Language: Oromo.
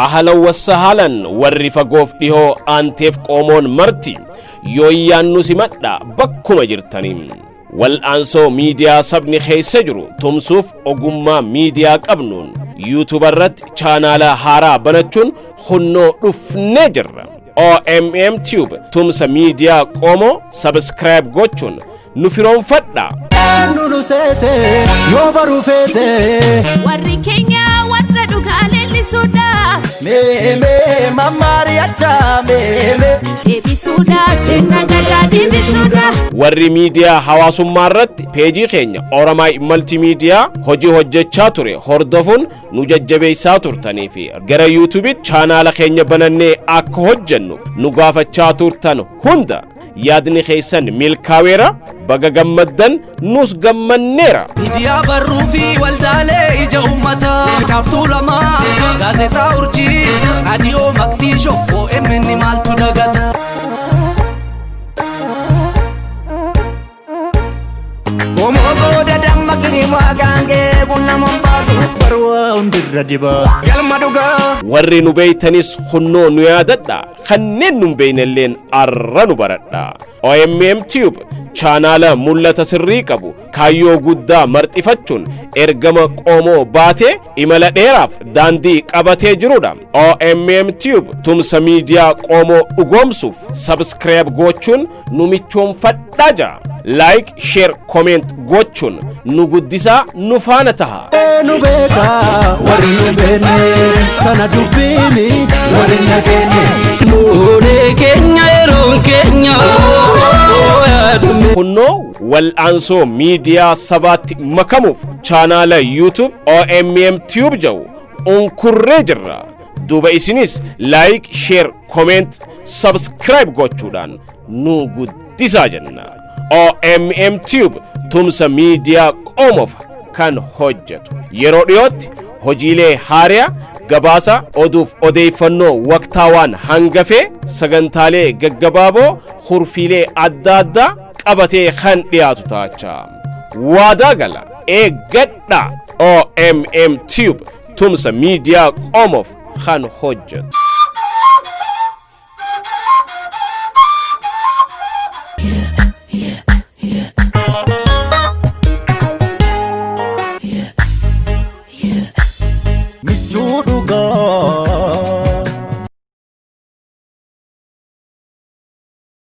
ahlan wassahalan warri fagoof dhihoo aanteef qoomoon marti yooyyaannu simadha bakkuma jirtaniin wal'aansoo miidiyaa sabni keessa jiru tumsuuf ogummaa miidiyaa qabnuun YouTube irratti chaanaala haaraa banachuun hunnoo dhufnee jirra. OMM Tube tumsa miidiyaa qoomoo subscribe gochuun nu firoonfadha. Nunu seete yoo baruufete warri keenya warra dhugaa leellisuudha mee mammaariyacha mee deebisuudha sirna gadaa deebisuudha. Warri miidiyaa hawaasummaa irratti peejii keenya Oromaay Multimedia hojii hojjechaa ture hordofuun nu jajjabeessaa turtanii fi gara YouTube chaanaala keenya banannee akka hojjennu nu gaafachaa turtan hunda yaadni keessan milkaaweera baga gammaddan nus gammanneera. Miidiyaa baruufi waldaalee ija ummataa chaaftuu lama gaazexaa urjii raadiyoo maqdishoo OMN maaltu dagata. Gomoo dadamma kirimaa gaangee bunna mombaasu barwaa hundirra dibaa galma dhugaa. Warri nu beeytanis hunnoo nu yaadadha kanneen nu beeynelleen arra nu baradha. OMM Tube chaanaala mul'ata sirrii qabu kaayyoo guddaa marxifachuun ergama qoomoo baatee imala dheeraaf daandii qabatee jirudha. OMM Tube tumsa miidiyaa qoomoo dhugoomsuuf subscribe gochuun nu michoonfadhaa jaa. Like, share, comment gochuun nu guddisaa nu faana taha. Nu beeka warri nu beenne sana dubbiini warri nageenne nuuni keenya yeroon keenya hunnoo wal'aansoo miidiyaa sabaatti makamuuf chaanaala YouTube OMM Tube jedhu unkurree jirra. Duuba isinis like, share, comment, subscribe gochuudhaan nu guddisaa jenna. OMM Tube tumsa miidiyaa qoomoof kan hojjetu yeroo dhiyootti hojiilee haariyaa gabaasa oduuf odeeffannoo waqtaawaan hangafee sagantaalee gaggabaaboo hurfiilee adda addaa qabatee kan dhiyaatu taachaa waadaa gala eeggadha. OMM Tube tumsa miidiyaa qoomoof kan hojjetu.